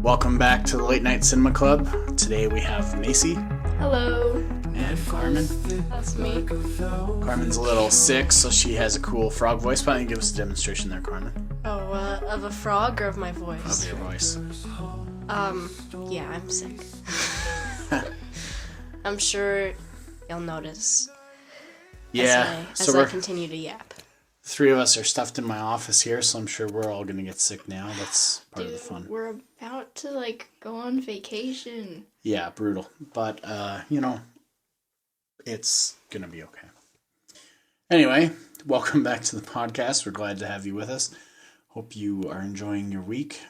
Welcome back to the Late Night Cinema Club. Today we have Macy. Hello. And Carmen. That's me. Carmen's a little sick, so she has a cool frog voice. Why don't you give us a demonstration there, Carmen? Oh, of a frog or of my voice? Of your voice. Yeah, I'm sick. I'm sure you'll notice as I continue to yap. Three of us are stuffed in my office here, so I'm sure we're all going to get sick now. That's part of the fun. We're about to, go on vacation. Yeah, brutal. But, it's going to be okay. Anyway, welcome back to the podcast. We're glad to have you with us. Hope you are enjoying your week.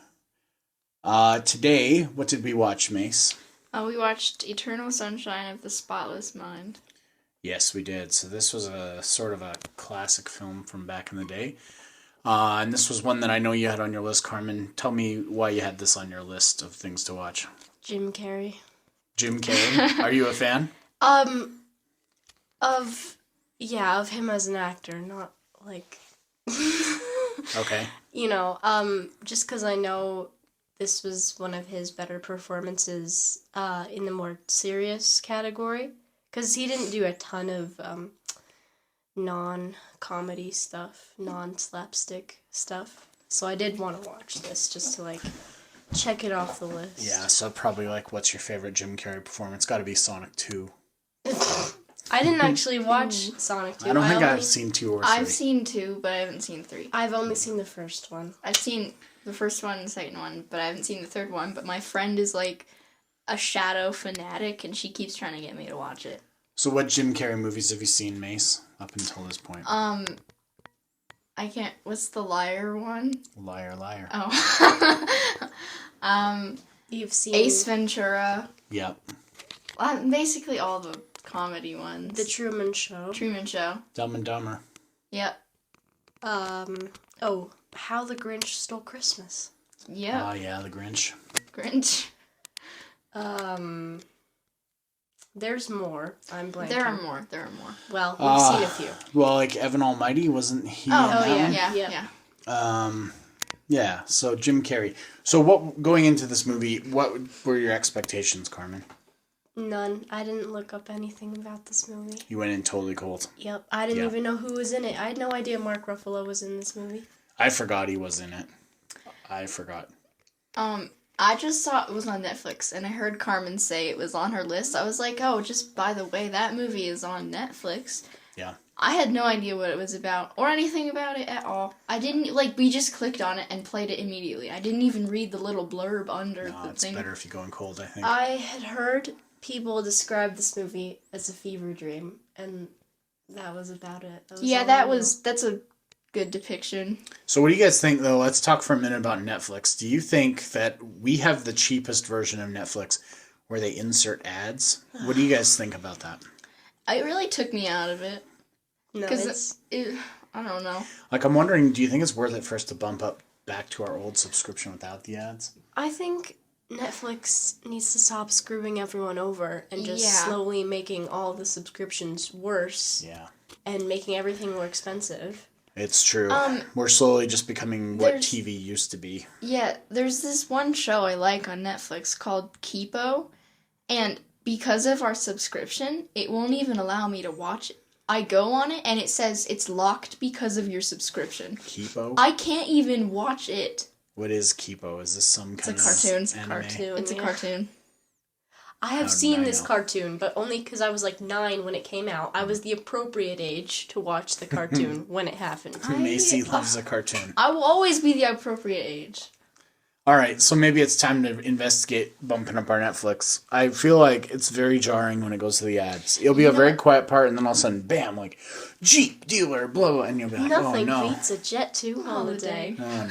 Today, what did we watch, Mace? We watched Eternal Sunshine of the Spotless Mind. Yes, we did. So this was a sort of a classic film from back in the day. And this was one that I know you had on your list, Carmen. Tell me why you had this on your list of things to watch. Jim Carrey. Jim Carrey? Are you a fan? Of him as an actor, not Okay. Just because I know this was one of his better performances in the more serious category. Because he didn't do a ton of non-comedy stuff, non-slapstick stuff. So I did want to watch this just to, check it off the list. Yeah, so probably, what's your favorite Jim Carrey performance? Got to be Sonic 2. I didn't actually watch Sonic 2. I don't think I've seen 2 or 3. I've seen 2, but I haven't seen 3. I've only seen the first one. I've seen the first one and the second one, but I haven't seen the third one. But my friend is, a Shadow fanatic, and she keeps trying to get me to watch it. So what Jim Carrey movies have you seen, Mace, up until this point? I can't... What's the Liar one? Liar, Liar. Oh. You've seen... Ace Ventura. Yep. Basically all the comedy ones. The Truman Show. Truman Show. Dumb and Dumber. Yep. How the Grinch Stole Christmas. Yep. Oh, yeah, The Grinch. Grinch. There's more. I'm blanking. There are more. Well, we've seen a few. Well, Evan Almighty, wasn't he in that one? Yeah. Yeah, so Jim Carrey. So going into this movie, what were your expectations, Carmen? None. I didn't look up anything about this movie. You went in totally cold. Yep. I didn't even know who was in it. I had no idea Mark Ruffalo was in this movie. I forgot he was in it. I forgot. I just saw it was on Netflix, and I heard Carmen say it was on her list. I was like, oh, just by the way, that movie is on Netflix. Yeah. I had no idea what it was about, or anything about it at all. I didn't, we just clicked on it and played it immediately. I didn't even read the little blurb under the thing. It's better if you go in cold, I think. I had heard people describe this movie as a fever dream, and that was about it. That's a good depiction. So what do you guys think, though? Let's talk for a minute about Netflix. Do you think that we have the cheapest version of Netflix where they insert ads? What do you guys think about that? It really took me out of it. No, Because I don't know. I'm wondering, do you think it's worth it for us to bump up back to our old subscription without the ads? I think Netflix needs to stop screwing everyone over and just slowly making all the subscriptions worse. Yeah. And making everything more expensive. It's true. We're slowly just becoming what TV used to be. Yeah, there's this one show I like on Netflix called Kipo, and because of our subscription, it won't even allow me to watch it. I go on it, and it says it's locked because of your subscription. Kipo? I can't even watch it. What is Kipo? Is this some kind of cartoon. It's a cartoon. It's a cartoon. I have seen this cartoon, but only because I was 9 when it came out. I was the appropriate age to watch the cartoon when it happened. Macy loves a cartoon. I will always be the appropriate age. All right, so maybe it's time to investigate bumping up our Netflix. I feel like it's very jarring when it goes to the ads. It'll be a very quiet part, and then all of a sudden, bam, Jeep dealer, blah, blah, and you'll be like, nothing oh no. beats a Jet 2 holiday. Oh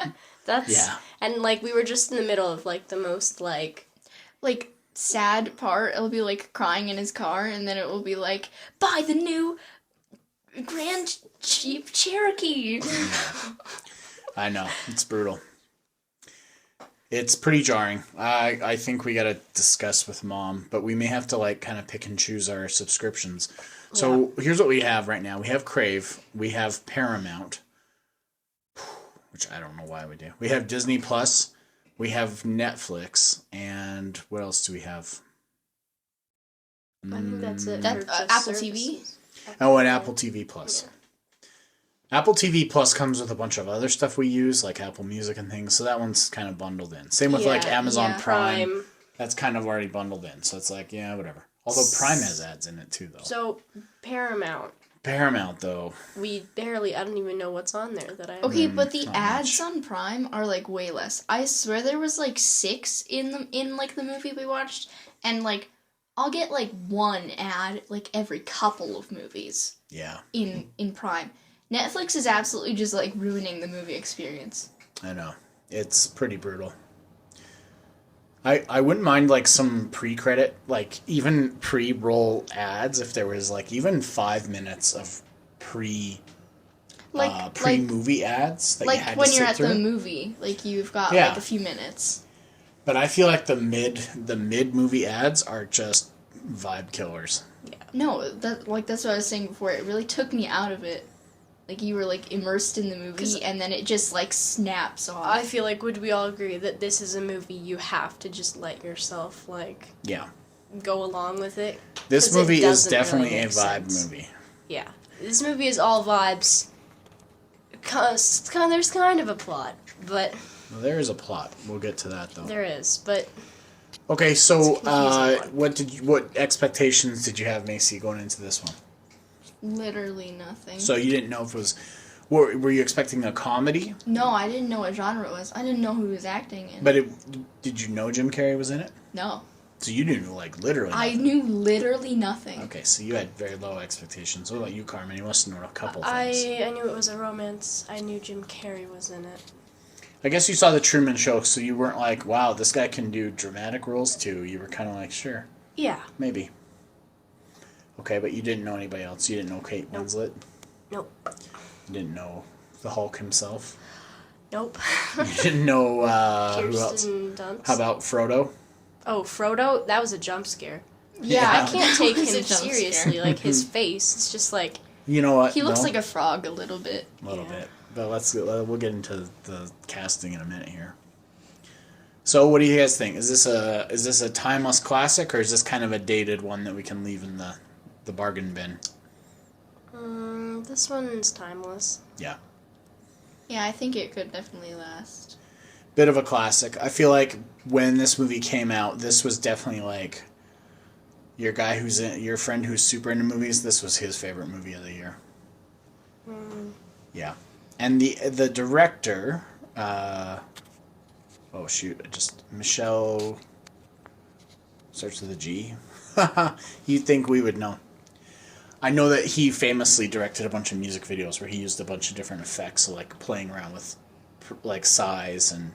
no. That's, and we were just in the middle of the most sad part. It'll be crying in his car, and then it will be buy the new Grand Jeep Cherokee. I know, it's brutal. It's pretty jarring. I think we gotta discuss with Mom, but we may have to kind of pick and choose our subscriptions. So here's what we have right now. We have Crave. We have Paramount, which I don't know why we do. We have Disney Plus. We have Netflix, and what else do we have? I think that's it. That- for just Apple TV? services. Oh, and Apple TV Plus. Yeah. Apple TV Plus comes with a bunch of other stuff we use, like Apple Music and things, so that one's kind of bundled in. Same with like Yeah, Amazon yeah. Prime. That's kind of already bundled in, so it's like, yeah, whatever. Although Prime has ads in it too, though. So Paramount, Paramount, though. I don't even know what's on there that I. Okay, but the not ads much. on Prime are like way less. I swear there was like 6 in like the movie we watched, and like I'll get like one ad like every couple of movies Yeah, in Prime. Netflix is absolutely just like ruining the movie experience. I know. It's pretty brutal. I wouldn't mind like some pre-credit, like even pre-roll ads if there was like even 5 minutes of pre-movie ads that you Like had when to you're sit at through. the movie, like you've got Yeah. like a few minutes. But I feel like the mid movie ads are just vibe killers. No, that's what I was saying before. It really took me out of it. Like you were like immersed in the movie, and then it just like snaps off. I feel like would we all agree that this is a movie you have to just let yourself like Yeah. go along with it? This 'Cause it movie is doesn't definitely really a make vibe sense. movie. Yeah, this movie is all vibes. There's kind of a plot, but Well, there is a plot. We'll get to that though. there is. But Okay, so It's a confusing one. what expectations did you have, Macy, going into this one? Literally nothing. So you didn't know if it was. Were you expecting a comedy? No, I didn't know what genre it was. I didn't know who was acting in. But did you know Jim Carrey was in it? No, So you knew like literally. I nothing. knew literally nothing. Okay, so you had very low expectations. What about you, Carmen? You must have known a couple I things. knew it was a romance. I knew Jim Carrey was in it. I guess you saw the Truman Show, so you weren't like, "Wow, this guy can do dramatic roles too." You were kind of like, "Sure, Yeah. maybe." Okay, but you didn't know anybody else. You didn't know Kate Winslet. Nope. You didn't know the Hulk himself. Nope. You didn't know who else? Kirsten Dunst. How about Frodo? Oh, Frodo? That was a jump scare. Yeah. I can't take It was him a jump scare. seriously. Like his face, it's just like You know what? He looks No? like a frog a little bit. A little Yeah. bit. But we'll get into the casting in a minute here. So, what do you guys think? Is this a timeless classic, or is this kind of a dated one that we can leave in the bargain bin? this one's timeless. Yeah. Yeah, I think it could definitely last. Bit of a classic. I feel like when this movie came out, this was definitely like your friend who's super into movies. This was his favorite movie of the year. Yeah, and the director, Michelle starts with a G. You'd think we would know. I know that he famously directed a bunch of music videos where he used a bunch of different effects, so like playing around with like size and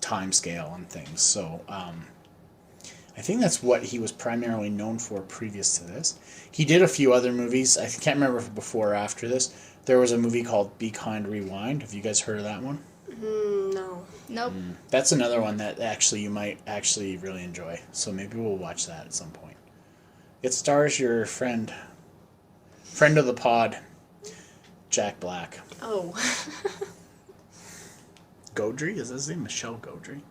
time scale and things. So I think that's what he was primarily known for previous to this. He did a few other movies. I can't remember if before or after this. There was a movie called Be Kind, Rewind. Have you guys heard of that one? No. Nope. That's another one that actually you might actually really enjoy. So maybe we'll watch that at some point. It stars your friend of the pod, Jack Black. Oh. Gaudry? Is that his name? Michelle Gaudry?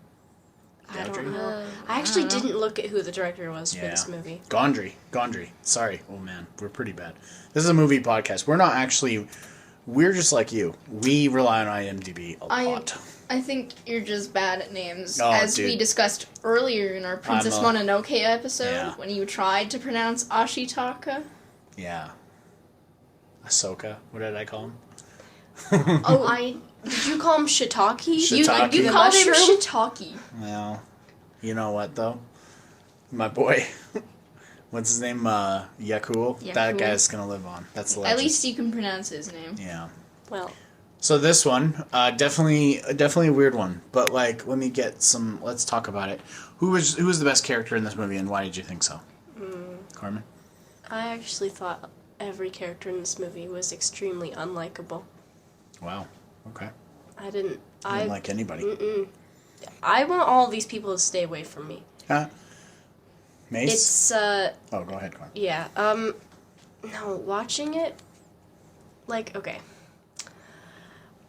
I don't Gaudry? know. I actually don't know. didn't look at who the director was for Yeah. this movie. Gondry. Sorry. Oh man, we're pretty bad. This is a movie podcast. We're just like you. We rely on IMDb a lot. I think you're just bad at names. Oh, As dude. we discussed earlier in our Princess I'm Mononoke episode, Yeah. when you tried to pronounce Ashitaka. Yeah. Ahsoka. What did I call him? Oh, did you call him Shiitake? Shiitake. You The called him mushroom? Shiitake. Well, you know what though? My boy. What's his name? Yakul. That Yakul. guy's gonna live on. That's the legend. At least you can pronounce his name. Yeah. Well, So this one, definitely a weird one. But like, let's talk about it. Who was the best character in this movie, and why did you think so? Carmen? I actually thought every character in this movie was extremely unlikable. Wow. Okay. I didn't I didn't like anybody. I want all these people to stay away from me. Huh? Mace? It's Oh, go ahead, Carmen. yeah, no, watching it, like, okay.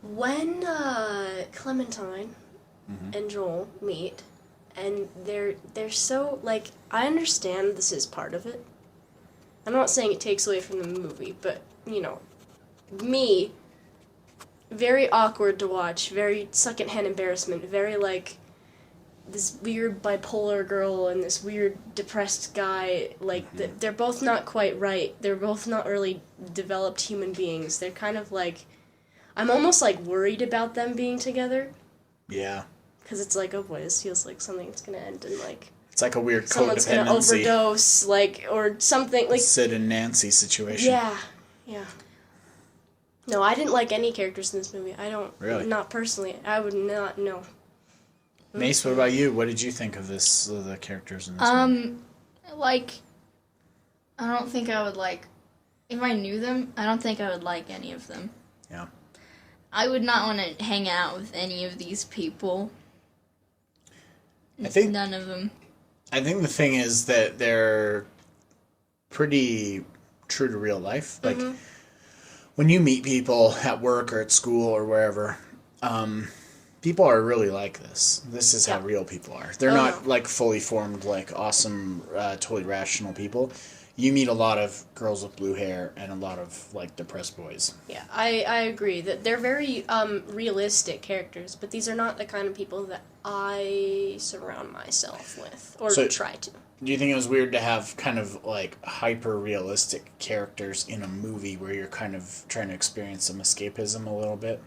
When, Clementine and Joel meet, and they're so, like, I understand this is part of it. I'm not saying it takes away from the movie, but, you know, me, very awkward to watch, very secondhand embarrassment, very, like, this weird bipolar girl and this weird depressed guy, like, they're both not quite right. They're both not really developed human beings. They're kind of like, I'm almost, like, worried about them being together. Yeah. Because it's like, oh boy, this feels like something's gonna end in, like, It's like a weird someone's gonna codependency. overdose, like, or something, like... Sid and Nancy situation. Yeah. No, I didn't like any characters in this movie. I don't... Really? Not personally. I would not, no. Mace, what about you? What did you think of the characters in this movie? Like, I don't think I would like, if I knew them, I don't think I would like any of them. Yeah. I would not want to hang out with any of these people. I think None of them. I think the thing is that they're pretty true to real life. Like, when you meet people at work or at school or wherever, people are really like this. This is how real people are. They're not, like, fully formed, like, awesome, totally rational people. You meet a lot of girls with blue hair and a lot of, like, depressed boys. Yeah, I agree that they're very realistic characters, but these are not the kind of people that I surround myself with, or try to. Do you think it was weird to have kind of, like, hyper-realistic characters in a movie where you're kind of trying to experience some escapism a little bit?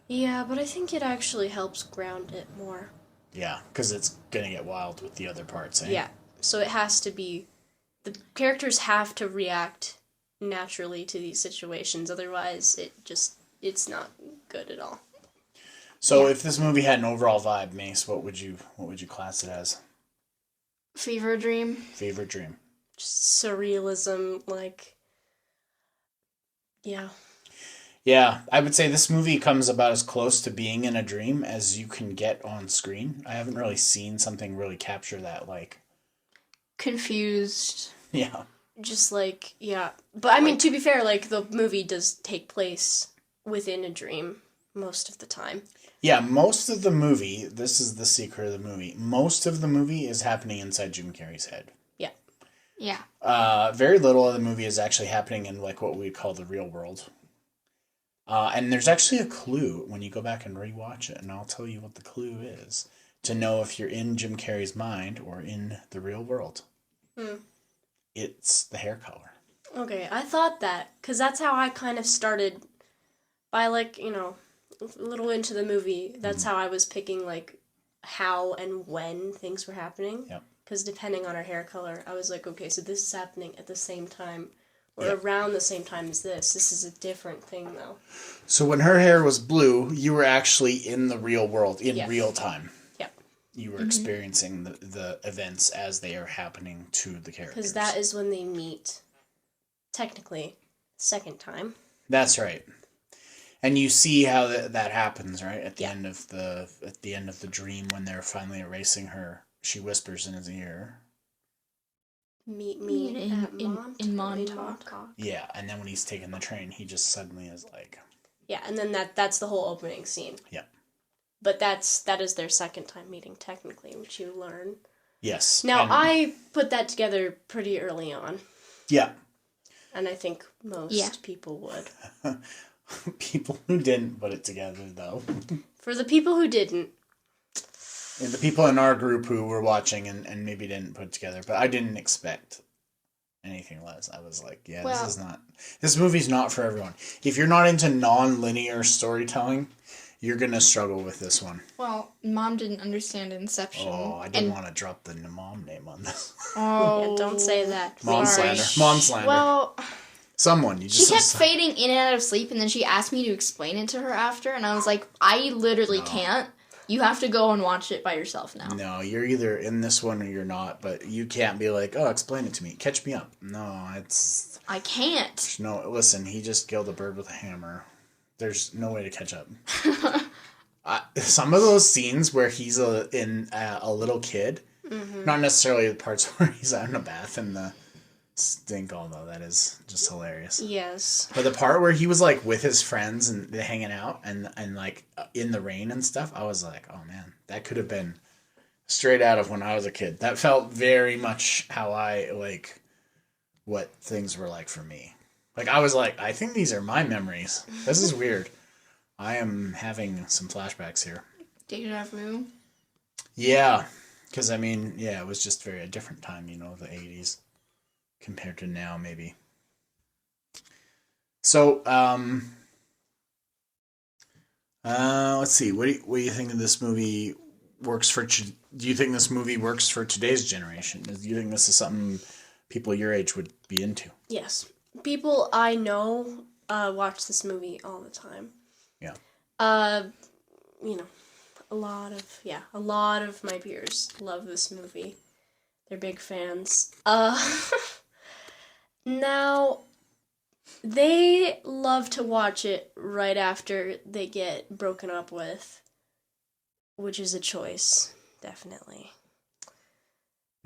Yeah, but I think it actually helps ground it more. Yeah, because it's going to get wild with the other parts, eh? Yeah, so it has to be... The characters have to react naturally to these situations, otherwise it's not good at all. So if this movie had an overall vibe, Mace, what would you class it as? Fever dream. Fever dream. Just surrealism, like... Yeah. Yeah, I would say this movie comes about as close to being in a dream as you can get on screen. I haven't really seen something really capture that, like... Confused. Yeah. Just like, yeah. But I mean, to be fair, like, the movie does take place within a dream most of the time. Yeah, most of the movie, this is the secret of the movie, most of the movie is happening inside Jim Carrey's head. Yeah. Yeah. Very little of the movie is actually happening in, like, what we call the real world. And there's actually a clue when you go back and rewatch it, and I'll tell you what the clue is, to know if you're in Jim Carrey's mind or in the real world. It's the hair color. Okay, I thought that, because that's how I kind of started by, like, you know, a little into the movie. That's how I was picking, like, how and when things were happening. Yep. Because depending on her hair color, I was like, okay, so this is happening at the same time, or around the same time as this. This is a different thing, though. So when her hair was blue, you were actually in the real world, in real time. Yep. You were experiencing the events as they are happening to the characters. Because that is when they meet, technically, second time. That's right. And you see how that happens, right? At the end of the dream, when they're finally erasing her, she whispers in his ear. Meet me in Montauk. Yeah, and then when he's taking the train, he just suddenly is like... Yeah, and then that's the whole opening scene. Yeah. But that is their second time meeting, technically, which you learn. Yes. Now, I put that together pretty early on. Yeah. And I think most people would. People who didn't put it together, though. For the people who didn't. And the people in our group who were watching and maybe didn't put it together, but I didn't expect anything less. I was like, this movie's not for everyone. If you're not into non-linear storytelling, you're going to struggle with this one. Well, Mom didn't understand Inception. Oh, I didn't want to drop the mom name on this. Oh. Yeah, don't say that. Mom slander. Mom slander. Well... Someone. You just she kept fading in and out of sleep, and then she asked me to explain it to her after, and I was like, I literally can't. You have to go and watch it by yourself now. No, you're either in this one or you're not, but you can't be like, oh, explain it to me. Catch me up. No, it's... I can't. No, listen, he just killed a bird with a hammer. There's no way to catch up. Some of those scenes where he's a little kid, not necessarily the parts where he's out in a bath in the stink all though. That is just hilarious. Yes. But the part where he was like with his friends and they're hanging out and like in the rain and stuff, I was like, oh man, that could have been straight out of when I was a kid. That felt very much how I like what things were like for me. Like I was like, I think these are my memories. This is weird. I am having some flashbacks here. Deja vu. Yeah, because I mean, yeah, it was just very a different time, the 80s compared to now, maybe. So, let's see. What do you think of this movie works for? Do you think this movie works for today's generation? Do you think this is something people your age would be into? Yes. People I know watch this movie all the time. Yeah. You know, a lot of my peers love this movie. They're big fans. Now, they love to watch it right after they get broken up with, which is a choice, definitely.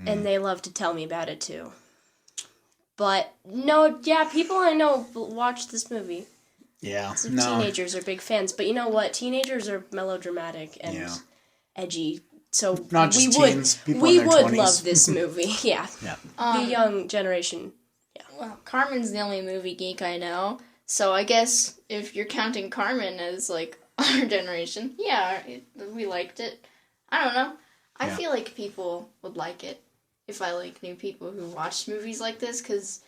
And they love to tell me about it too. But no, yeah, people I know watch this movie. Yeah. So No. teenagers are big fans, but you know what? Teenagers are melodramatic and edgy. So Not just teens, people we in their would 20s. love this movie. Yeah. Yeah. The young generation. Well, Carmen's the only movie geek I know, so I guess if you're counting Carmen as like our generation, we liked it. I don't know. I Yeah. feel like people would like it if I like knew people who watched movies like this, because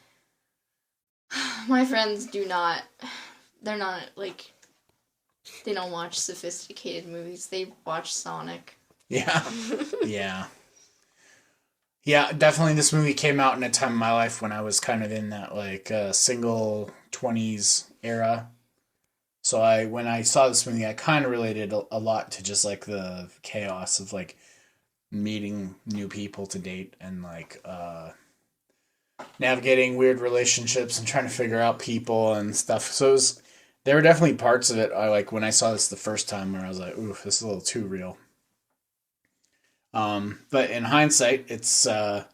my friends do not. They're not like. They don't watch sophisticated movies. They watch Sonic. Yeah. Yeah. Yeah, definitely this movie came out in a time in my life when I was kind of in that like single 20s era. So when I saw this movie, I kind of related a lot to just like the chaos of like meeting new people to date and like navigating weird relationships and trying to figure out people and stuff. So there were definitely parts of it I like when I saw this the first time where I was like, ooh, this is a little too real. But in hindsight, it's, yeah,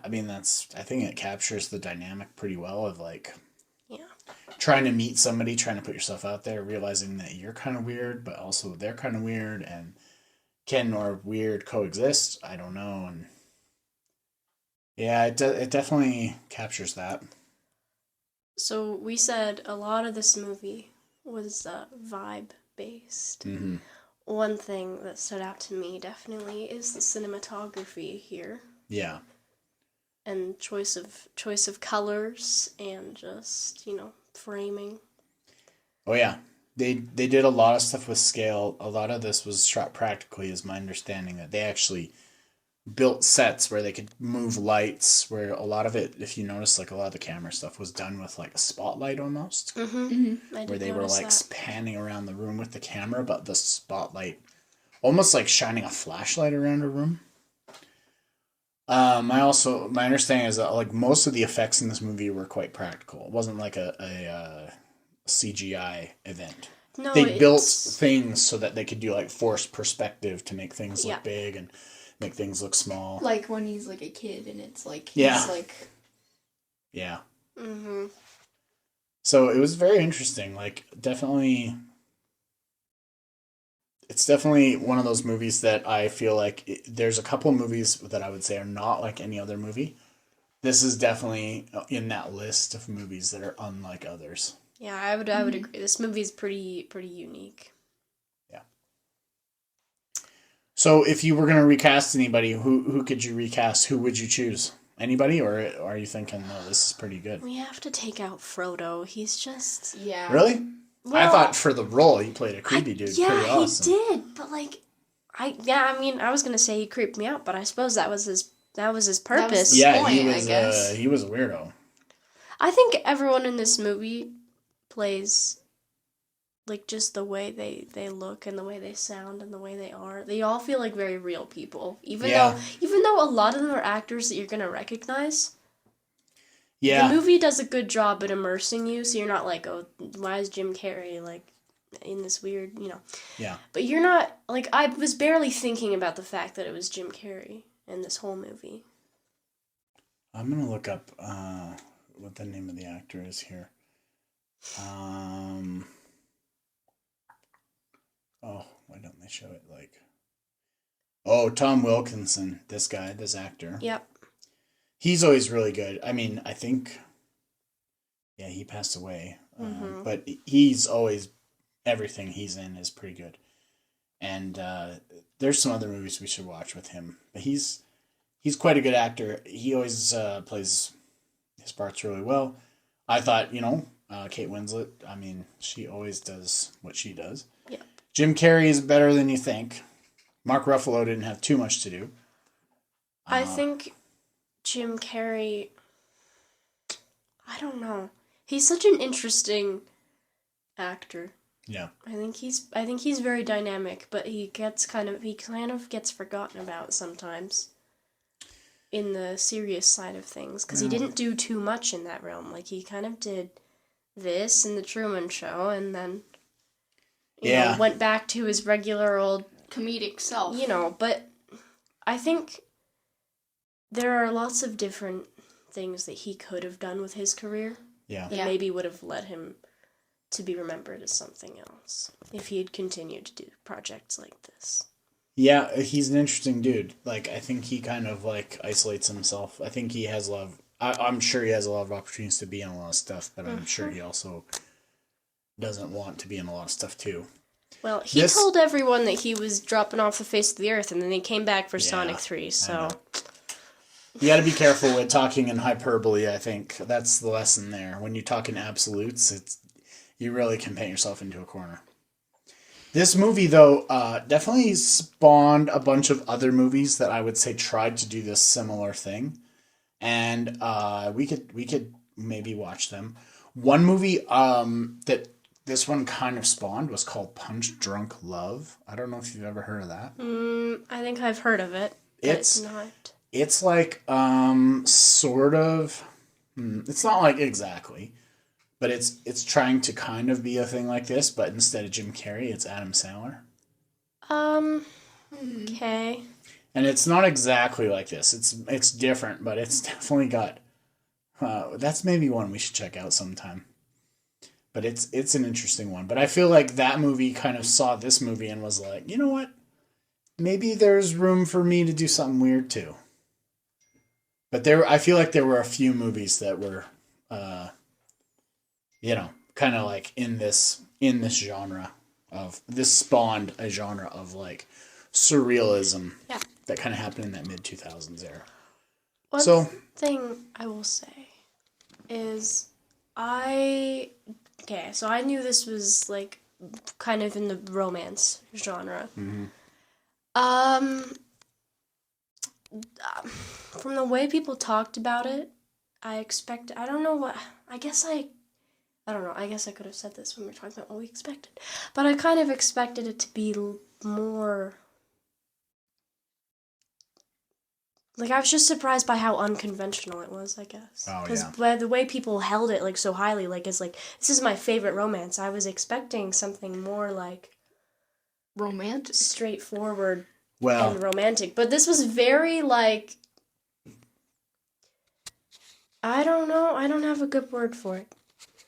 I mean, I think it captures the dynamic pretty well of like, trying to meet somebody, trying to put yourself out there, realizing that you're kind of weird, but also they're kind of weird, and can or weird coexist? I don't know. And yeah, it definitely captures that. So we said a lot of this movie was vibe based. Mm-hmm. One thing that stood out to me definitely is the cinematography here. Yeah. And choice of colors and just, framing. Oh yeah. They did a lot of stuff with scale. A lot of this was shot practically, is my understanding, that they actually built sets where they could move lights, where a lot of it, if you notice, like a lot of the camera stuff was done with like a spotlight almost. Mm-hmm. Where they were like panning around the room with the camera, but the spotlight almost like shining a flashlight around a room. My understanding is that like most of the effects in this movie were quite practical. It wasn't like a CGI event. No, They built things so that they could do like forced perspective to make things look big and make things look small. Like when he's like a kid and it's like Yeah. like Yeah. Mm-hmm. So it was very interesting. Like it's definitely one of those movies that I feel like there's a couple of movies that I would say are not like any other movie. This is definitely in that list of movies that are unlike others. Yeah, I would agree. This movie is pretty unique. Yeah. So if you were going to recast anybody, who could you recast? Who would you choose? Anybody, or are you thinking, no, this is pretty good? We have to take out Frodo. He's just Really? Well, I thought for the role he played a creepy dude. Yeah, pretty awesome. he did, but like, I was gonna say he creeped me out, but I suppose that was his purpose. Yeah, point, he was. I guess. He was a weirdo. I think everyone in this movie plays like just the way they look and the way they sound and the way they are. They all feel like very real people, even though a lot of them are actors that you're gonna recognize. Yeah. The movie does a good job at immersing you, so you're not like, oh, why is Jim Carrey like in this weird, Yeah. But you're not like, I was barely thinking about the fact that it was Jim Carrey in this whole movie. I'm gonna look up what the name of the actor is here. Um. Oh, why don't they show it like? Oh, Tom Wilkinson. This guy, this actor. Yep. He's always really good. I mean, I think. Yeah, he passed away. But he's always everything he's in is pretty good. And there's some other movies we should watch with him. But he's quite a good actor. He always plays his parts really well. I thought, Kate Winslet, I mean, she always does what she does. Yep. Jim Carrey is better than you think. Mark Ruffalo didn't have too much to do. I think Jim Carrey, I don't know. He's such an interesting actor. Yeah. I think he's very dynamic, but he kind of gets forgotten about sometimes in the serious side of things because he didn't do too much in that realm. Like he kind of did this in the Truman Show and then went back to his regular old comedic self. But I think there are lots of different things that he could have done with his career. Yeah. That maybe would have led him to be remembered as something else if he had continued to do projects like this. Yeah, he's an interesting dude. Like, I think he kind of, like, isolates himself. I think he has a lot of... I'm sure he has a lot of opportunities to be in a lot of stuff, but I'm sure he also doesn't want to be in a lot of stuff, too. Well, he told everyone that he was dropping off the face of the earth, and then he came back for Sonic 3, so... You gotta be careful with talking in hyperbole, I think. That's the lesson there. When you talk in absolutes, you really can paint yourself into a corner. This movie, though, definitely spawned a bunch of other movies that I would say tried to do this similar thing. And we could maybe watch them. One movie that this one kind of spawned was called Punch Drunk Love. I don't know if you've ever heard of that. I think I've heard of it. It's not... It's like, sort of... It's not like exactly... But it's trying to kind of be a thing like this, but instead of Jim Carrey, it's Adam Sandler. Okay. And it's not exactly like this. It's different, but it's definitely got... that's maybe one we should check out sometime. But it's an interesting one. But I feel like that movie kind of saw this movie and was like, you know what? Maybe there's room for me to do something weird too. But I feel like there were a few movies that were... kind of like in this genre of this spawned a genre of like surrealism that kind of happened in that mid-2000s era. One thing I will say is I knew this was like kind of in the romance genre. Mm-hmm. From the way people talked about it, I don't know, I guess I could have said this when we were talking about what we expected. But I kind of expected it to be more... Like, I was just surprised by how unconventional it was, I guess. Oh, because the way people held it, like, so highly, like, it's like, this is my favorite romance. I was expecting something more, like... romantic? Straightforward and romantic. But this was very, like... I don't know. I don't have a good word for it.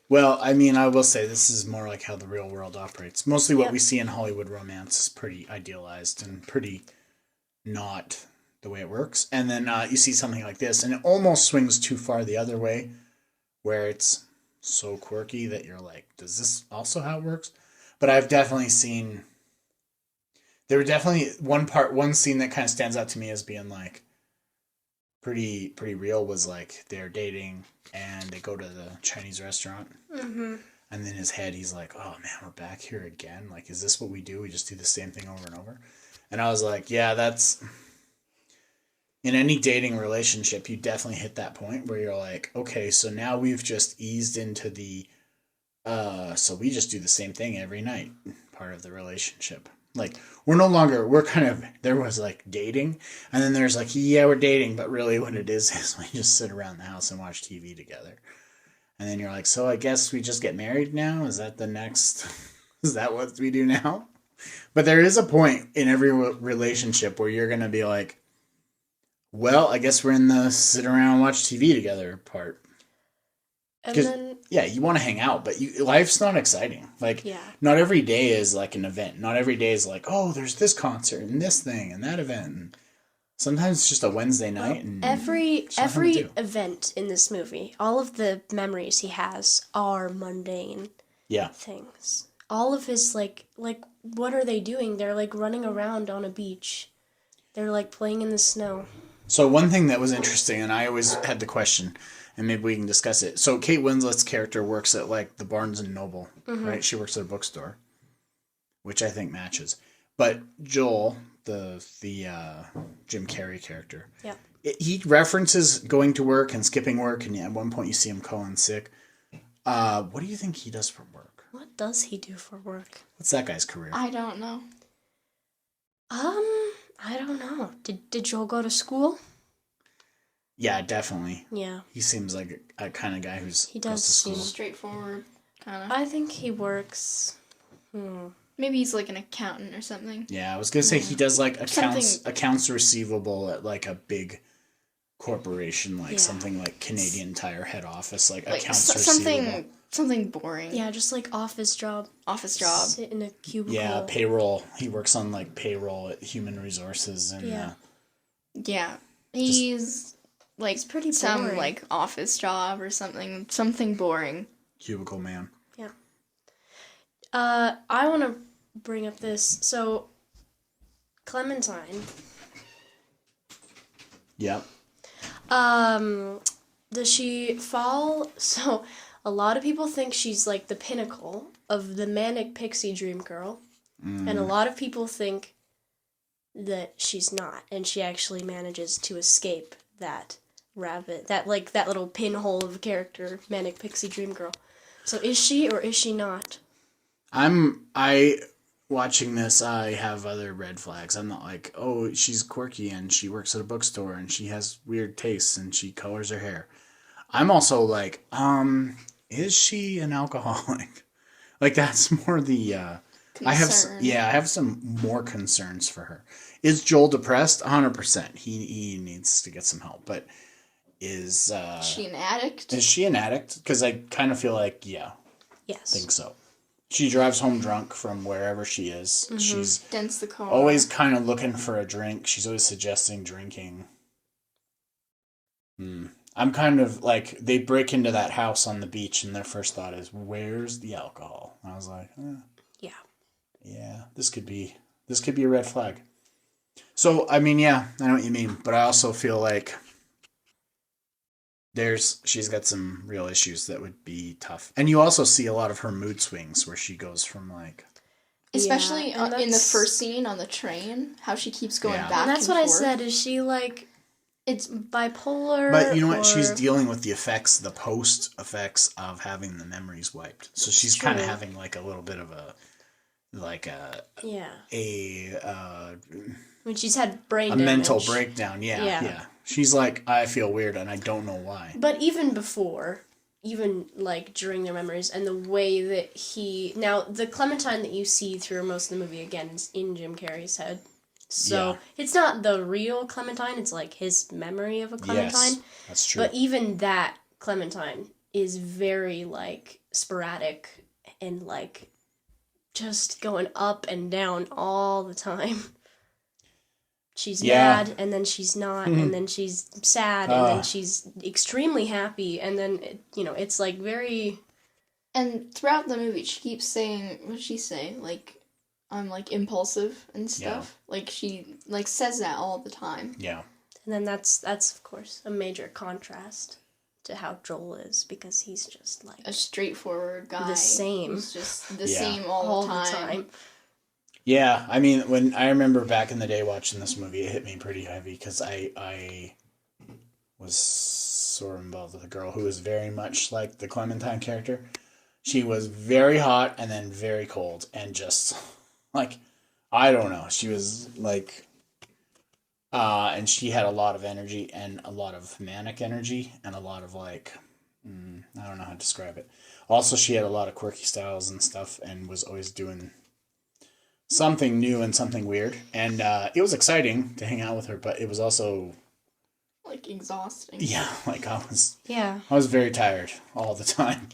Well, I mean, I will say this is more like how the real world operates. Mostly what we see in Hollywood romance is pretty idealized and pretty not the way it works. And then you see something like this, and it almost swings too far the other way, where it's so quirky that you're like, does this also how it works? But I've definitely seen... There were definitely one scene that kind of stands out to me as being like, pretty real was like they're dating and they go to the Chinese restaurant. Mm-hmm. And then in his head, he's like, oh man, we're back here again. Like, is this what we do? We just do the same thing over and over. And I was like, yeah, that's... In any dating relationship, you definitely hit that point where you're like, okay, so now we've just eased into the... so we just do the same thing every night, part of the relationship. Like, we're kind of, there was like dating, and then there's like, yeah, we're dating, but really what it is we just sit around the house and watch TV together. And then you're like, so I guess we just get married now? Is that the next, is that what we do now? But there is a point in every relationship where you're going to be like, Well, I guess we're in the sit around and watch TV together part. And 'Cause, then, yeah, you want to hang out, but life's not exciting. Like, yeah. not every day is like an event. Not every day is like, oh, there's this concert and this thing and that event. And sometimes it's just a Wednesday Well, night and every there's nothing to every do. event in this movie, all of the memories he has are mundane Yeah. things. All of his like what are they doing? They're like running around on a beach. They're like playing in the snow. So one thing that was interesting, and I always had the question, and maybe we can discuss it. So Kate Winslet's character works at like the Barnes and Noble, right? She works at a bookstore, which I think matches. But Joel, the Jim Carrey character, Yeah. he references going to work and skipping work, and at one point you see him calling sick. What do you think he does for work? What does he do for work? What's that guy's career? I don't know. I don't know. Did Joel go to school? Yeah, definitely. Yeah. He seems like a kind of guy who's He goes does to school. seem- Straightforward, kind of. I think he works. Maybe he's like an accountant or something. Yeah, I was gonna say he does like Something- accounts receivable at like a big corporation, like Yeah. something like Canadian Tire head office, like Like accounts receivable. something boring. Yeah, just like office job. Office job. Sit in a cubicle. Yeah, payroll. He works on like payroll at Human Resources and Yeah. Yeah. He's like pretty some boring. like office job or something boring. cubicle man. Yeah. I want to bring up this. So, Clementine. Yep. Does she fall? So, a lot of people think she's like the pinnacle of the manic pixie dream girl, and a lot of people think that she's not, and she actually manages to escape that rabbit, that little pinhole of a character, manic pixie dream girl. So, is she or is she not? I watching this, I have other red flags. I'm not like, oh, she's quirky and she works at a bookstore and she has weird tastes and she colors her hair. I'm also like, is she an alcoholic? Like that's more the I have some more concerns for her. Is Joel depressed? 100%. He needs to get some help. But is she an addict? Is she an addict? Because I kind of feel like, yeah, Yes. I think so. She drives home drunk from wherever she is. Mm-hmm. She's Dents the car. always kind of looking for a drink. She's always suggesting drinking. I'm kind of like, they break into that house on the beach and their first thought is, where's the alcohol? And I was like, yeah, this could be a red flag. So, I mean, yeah, I know what you mean, but I also feel like she's got some real issues that would be tough. And you also see a lot of her mood swings where she goes from like, Especially Yeah, and in the that's- first scene on the train, how she keeps going Yeah. back And that's and what I forth. said. Is she like, it's bipolar? but you know what? or- She's dealing with the effects, the post effects of having the memories wiped. So she's kind of True. having like a little bit of Yeah. a When she's had brain damage. mental breakdown. Yeah. Yeah. She's like, I feel weird and I don't know why. But even before, even like during their memories and the way that now the Clementine that you see through most of the movie again is in Jim Carrey's head. So Yeah. it's not the real Clementine, it's like his memory of a Clementine. Yes, that's true. But even that Clementine is very like sporadic and like just going up and down all the time. She's Yeah. mad and then she's not and then she's sad and then she's extremely happy and then it's like very And throughout the movie, she keeps saying, what does she say? Like, I'm like impulsive and stuff. Like she like says that all the time. Yeah. and then that's of course a major contrast to how Joel is because he's just like A straightforward guy. The same. Who's just the Yeah. same all all the time. Yeah, I mean, when I remember back in the day watching this movie, it hit me pretty heavy because I was sort of involved with a girl who was very much like the Clementine character. She was very hot and then very cold and just like, I don't know. She was like, and she had a lot of energy and a lot of manic energy and a lot of like, I don't know how to describe it. Also, she had a lot of quirky styles and stuff and was always doing something new and something weird. And it was exciting to hang out with her, but it was also like exhausting. Yeah, like Yeah. I was very tired all the time.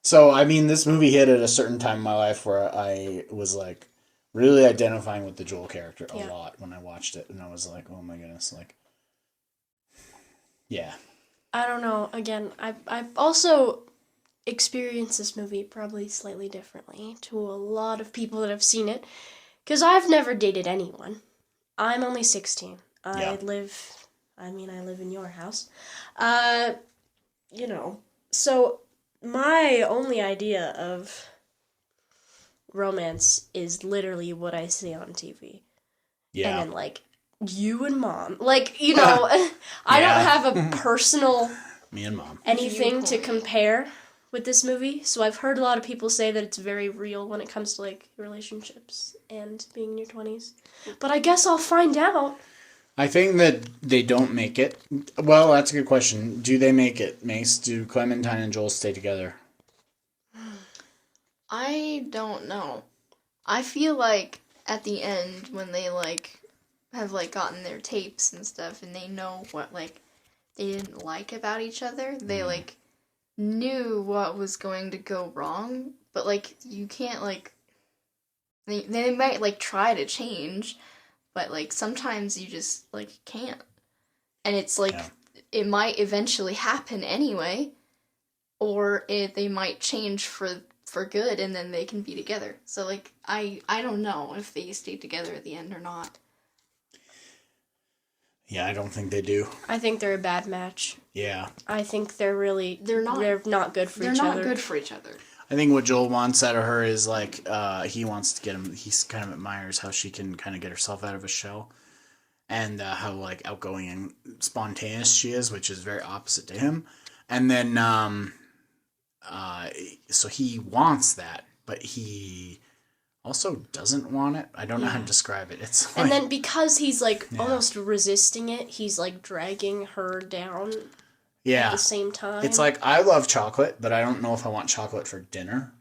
So, I mean, this movie hit at a certain time in my life where I was like really identifying with the Joel character a Yeah. lot when I watched it, and I was like, oh my goodness, like, yeah. I don't know. Again, I've also experienced this movie probably slightly differently to a lot of people that have seen it. Because I've never dated anyone. I'm only 16. Yeah. I live in your house. Uh, so my only idea of romance is literally what I see on TV. Yeah. And then, like, you and mom. Like, I don't have a personal Me and mom. anything to Viewpoint. compare with this movie. So I've heard a lot of people say that it's very real when it comes to, like, relationships and being in your 20s. But I guess I'll find out. I think that they don't make it. Well, that's a good question. Do they make it, Mace? Do Clementine and Joel stay together? I don't know. I feel like at the end when they like have like gotten their tapes and stuff and they know what like they didn't like about each other, they like knew what was going to go wrong, but like you can't like they might like try to change, but like sometimes you just like can't. And it's like Yeah. it might eventually happen anyway, or they might change for good and then they can be together. So like I don't know if they stay together at the end or not. Yeah, I don't think they do. I think they're a bad match. Yeah. I think they're not They're not good for They're each not other. good for each other. I think what Joel wants out of her is like he wants to get him. He's kind of admires how she can kind of get herself out of a shell, and how like outgoing and spontaneous she is, which is very opposite to him. And then so he wants that, but he also doesn't want it. I don't know how to describe it. It's like, And then because he's like almost resisting it, he's like dragging her down at yeah, the same time. it's like I love chocolate, but I don't know if I want chocolate for dinner.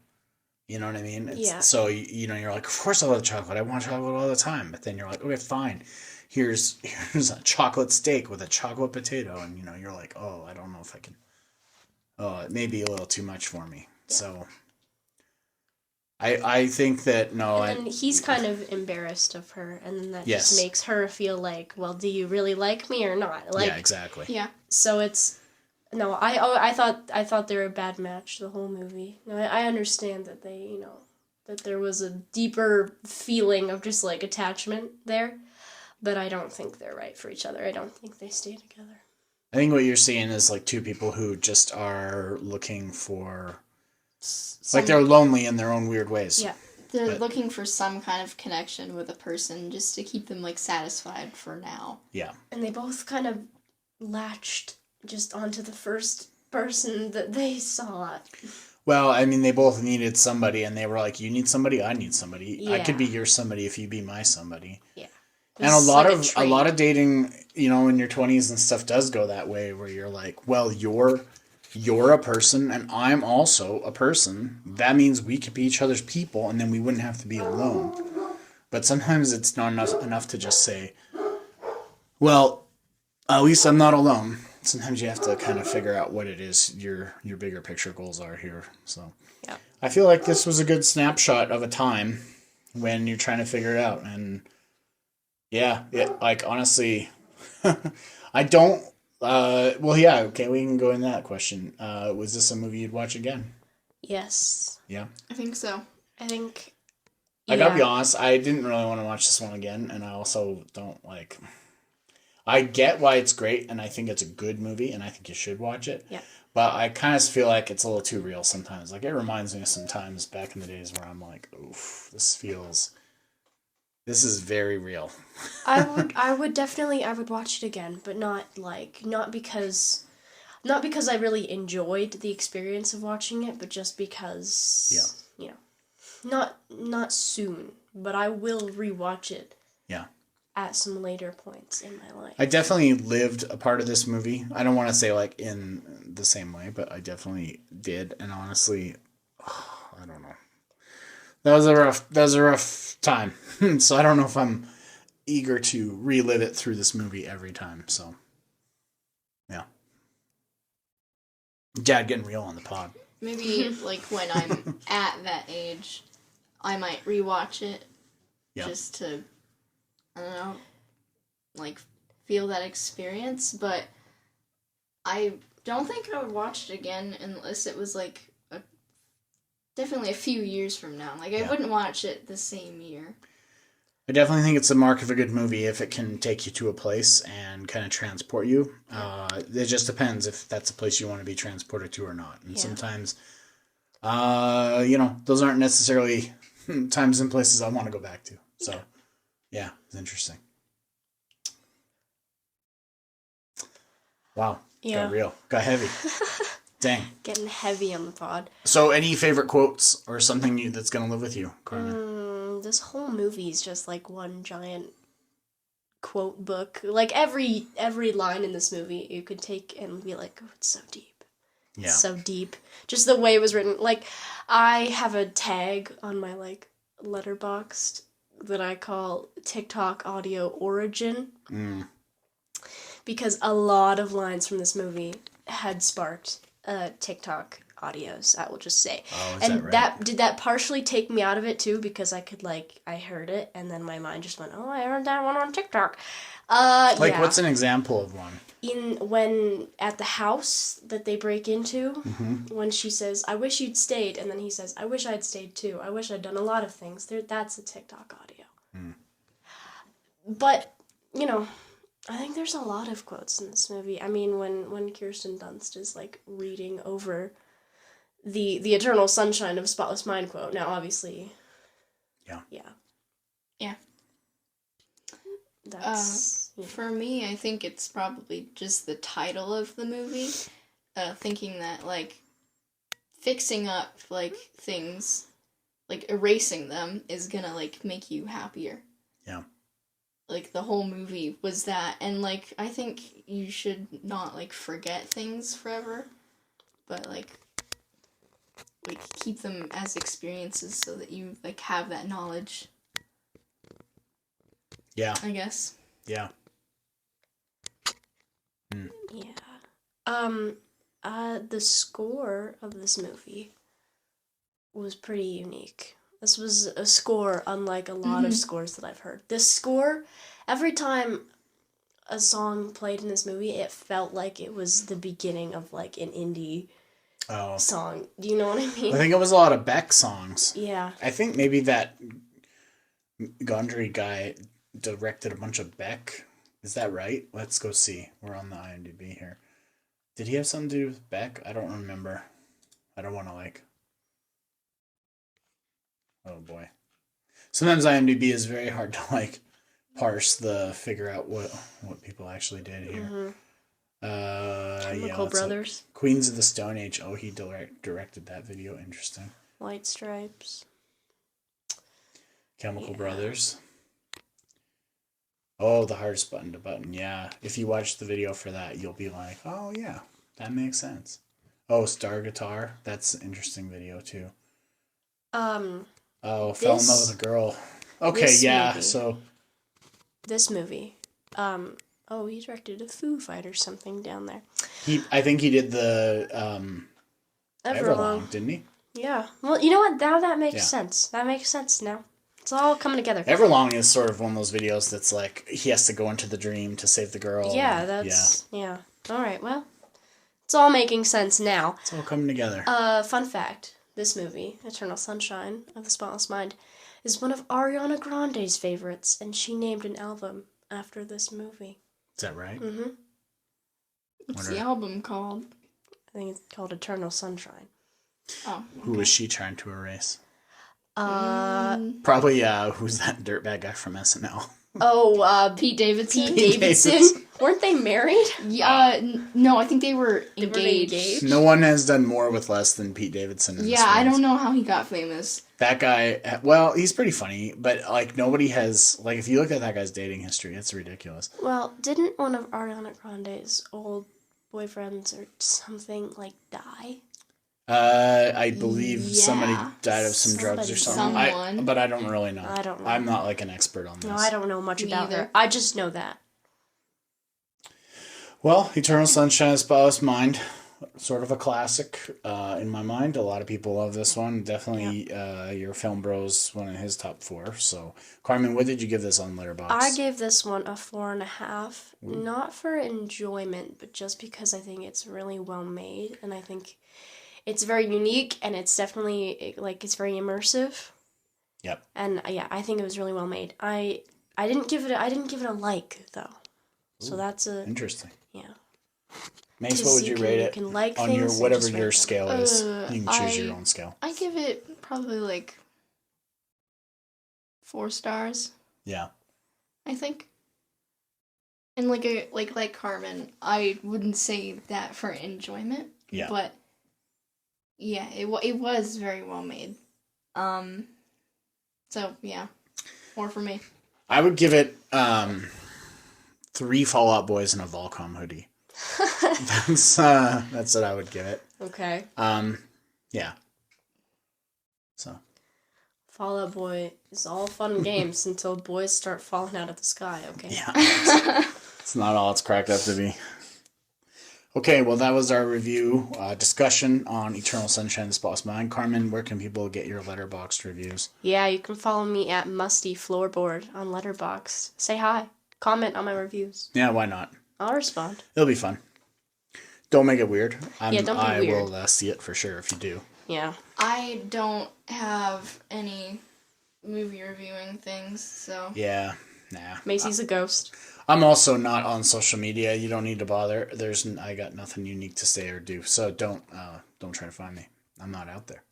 You know what I mean? Yeah. So you're like, of course I love chocolate. I want chocolate all the time. But then you're like, okay, fine. Here's a chocolate steak with a chocolate potato, and you're like, oh, I don't know if I can. Oh, it may be a little too much for me. Yeah. So I think that no. And then he's kind of embarrassed of her, and then that Yes. just makes her feel like, well, do you really like me or not? Like, yeah, exactly. Yeah. so it's no. I thought they were a bad match the whole movie. No, I understand that they that there was a deeper feeling of just like attachment there, but I don't think they're right for each other. I don't think they stay together. I think what you're seeing is like two people who just are looking for like they're lonely in their own weird ways. Yeah. They're But- looking for some kind of connection with a person just to keep them like satisfied for now. Yeah. And they both kind of latched just onto the first person that they saw. Well, I mean, they both needed somebody, and they were like, "You need somebody, I need somebody. I could be Yeah. your somebody if you be my somebody." Yeah. And a lot of dating, in your 20s and stuff does go that way, where you're like, "Well, you're a person, and I'm also a person. That means we could be each other's people, and then we wouldn't have to be alone." But sometimes it's not enough to just say, "Well, at least I'm not alone." Sometimes you have to kind of figure out what it is your bigger picture goals are here. So Yeah. I feel like this was a good snapshot of a time when you're trying to figure it out. And yeah, like honestly, I don't. Well, yeah, okay, we can go in that question. Was this a movie you'd watch again? Yes. Yeah. I think so. I think. I gotta be honest, I didn't really want to watch this one again, and I also don't like. I get why it's great, and I think it's a good movie, and I think you should watch it. Yeah. But I kind of feel like it's a little too real sometimes. Like, it reminds me of some times back in the days where I'm like, oof, this is very real. I would definitely watch it again, but not because I really enjoyed the experience of watching it, but just because not soon, but I will rewatch it. Yeah. At some later points in my life. I definitely lived a part of this movie. I don't want to say like in the same way, but I definitely did. And honestly, I don't know. That was a rough time. So I don't know if I'm eager to relive it through this movie every time. So Yeah. Dad getting real on the pod. Maybe like when I'm at that age, I might rewatch it just to, I don't know, like feel that experience. But I don't think I would watch it again unless it was like definitely a few years from now. Like I wouldn't watch it the same year. I definitely think it's a mark of a good movie if it can take you to a place and kind of transport you. It just depends if that's a place you want to be transported to or not. And sometimes, those aren't necessarily times and places I want to go back to. So, yeah, it's interesting. Wow. Yeah. Got real. Got heavy. Dang. Getting heavy on the pod. So, any favorite quotes or something that's going to live with you, Carmen? This whole movie is just like one giant quote book. Like every line in this movie you could take and be like, oh, it's so deep. Yeah. It's so deep. Just the way it was written. Like, I have a tag on my like letterboxd that I call TikTok audio origin. Because a lot of lines from this movie had sparked TikTok audios, I will just say. Oh, is and that right? did that partially take me out of it too, because I could I heard it and then my mind just went, oh, I heard that one on TikTok. What's an example of one? When at the house that they break into, when she says, I wish you'd stayed, and then he says, I wish I'd stayed too. I wish I'd done a lot of things. That's a TikTok audio. But, I think there's a lot of quotes in this movie. I mean, when Kirsten Dunst is like reading over the eternal sunshine of Spotless Mind quote. Now, obviously, Yeah. That's for me, I think it's probably just the title of the movie. Thinking that like fixing up like things, like erasing them, is gonna like make you happier. Yeah. Like the whole movie was that, and like I think you should not like forget things forever, but like keep them as experiences so that you like have that knowledge. Yeah. I guess. Yeah. Yeah. The score of this movie was pretty unique. This was a score unlike a lot of scores that I've heard. This score, every time a song played in this movie, it felt like it was the beginning of like an indie song. Do you know what I mean? I think it was a lot of Beck songs. Yeah. I think maybe that Gondry guy directed a bunch of Beck. Is that right? Let's go see. We're on the IMDb here. Did he have something to do with Beck? I don't remember. I don't want to oh boy. Sometimes IMDb is very hard to parse figure out what people actually did here. Chemical Brothers. Queens of the Stone Age. Oh, he directed that video. Interesting. White Stripes. Chemical Brothers. Oh, the hardest button to button. Yeah. If you watch the video for that, you'll be like, oh, yeah, that makes sense. Oh, Star Guitar. That's an interesting video, too. Oh, fell in love with a girl. Okay, yeah, movie, so... This movie. He directed a Foo Fighters something down there. I think he did the Everlong, didn't he? Yeah. Well, you know what? Now that makes sense. That makes sense now. It's all coming together. Everlong is sort of one of those videos that's like, he has to go into the dream to save the girl. Yeah, Yeah. All right, well, it's all making sense now. It's all coming together. Fun fact. This movie, Eternal Sunshine of the Spotless Mind, is one of Ariana Grande's favorites, and she named an album after this movie. Is that right? Mm-hmm. What's the album called? I think it's called Eternal Sunshine. Oh. Okay. Who was she trying to erase? Probably, who's that dirtbag guy from SNL? Pete Davidson. Pete Davidson. Weren't they married? Yeah, no, I think they were engaged. No one has done more with less than Pete Davidson. I don't know how he got famous. That guy, well, he's pretty funny, but nobody has, if you look at that guy's dating history, it's ridiculous. Well, didn't one of Ariana Grande's old boyfriends or something die? I believe somebody died of some drugs or something. Someone. But I don't really know. I don't know. I'm not an expert on this. No, I don't know much about either. her. I just know that. Well, Eternal Sunshine of the Spotless Mind, sort of a classic in my mind. A lot of people love this one. Definitely your film bros, one of his top 4. So, Carmen, what did you give this on Letterboxd? I gave this one a 4.5. Not for enjoyment, but just because I think it's really well made, and I think it's very unique, and it's definitely like it's very immersive. Yep. And yeah, I think it was really well made. I didn't give it a like though. So that's a Interesting. yeah. Mace, what would you rate it like on your things and whatever just your rate them. scale is? You can choose your own scale. I give it probably like 4 stars, Yeah. I think. And like Carmen, I wouldn't say that for enjoyment. Yeah. But yeah, it was very well made. So yeah, 4 for me. I would give it 3 Fall Out Boys and a Volcom hoodie. That's what I would give it. Okay. Yeah. So. Fall Out Boy is all fun and games until boys start falling out of the sky. Okay. Yeah. It's not all it's cracked up to be. Okay, well, that was our review discussion on Eternal Sunshine of the Spotless Mind. Carmen, where can people get your Letterboxd reviews? Yeah, you can follow me at Musty Floorboard on Letterboxd. Say hi. Comment on my reviews. Yeah, why not? I'll respond. It'll be fun. Don't make it weird. Don't be I weird. will see it for sure if you do. Yeah. I don't have any movie reviewing things, so Yeah, nah. Macy's a ghost. I'm also not on social media. You don't need to bother. I got nothing unique to say or do. So don't try to find me. I'm not out there.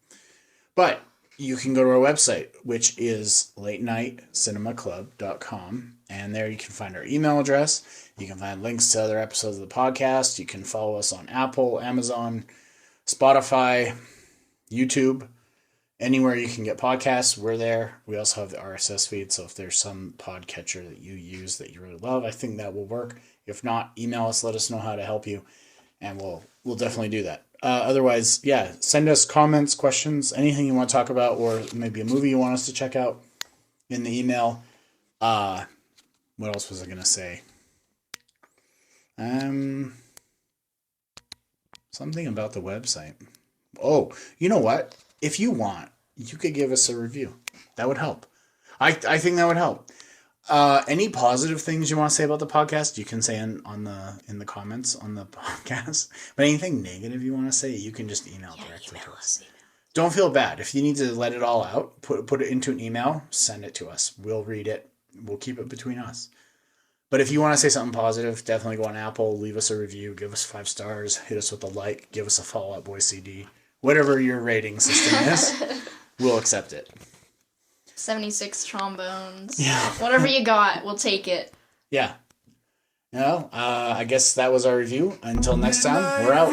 But you can go to our website, which is latenightcinemaclub.com. And there you can find our email address. You can find links to other episodes of the podcast. You can follow us on Apple, Amazon, Spotify, YouTube. Anywhere you can get podcasts, we're there. We also have the RSS feed, so if there's some podcatcher that you use that you really love, I think that will work. If not, email us, let us know how to help you, and we'll definitely do that. Otherwise, yeah, send us comments, questions, anything you want to talk about, or maybe a movie you want us to check out in the email. What else was I going to say? Something about the website. Oh, you know what? If you want, you could give us a review. That would help. I think that would help. Any positive things you want to say about the podcast, you can say in the comments on the podcast. But anything negative you want to say, you can just email directly to us. Don't feel bad. If you need to let it all out, put it into an email, send it to us. We'll read it. We'll keep it between us. But if you want to say something positive, definitely go on Apple, leave us a review, give us 5 stars, hit us with a like, give us a Fall Out Boy CD. Whatever your rating system is, we'll accept it. 76 trombones. Yeah. Whatever you got, we'll take it. Yeah. I guess that was our review. Until next time, we're out.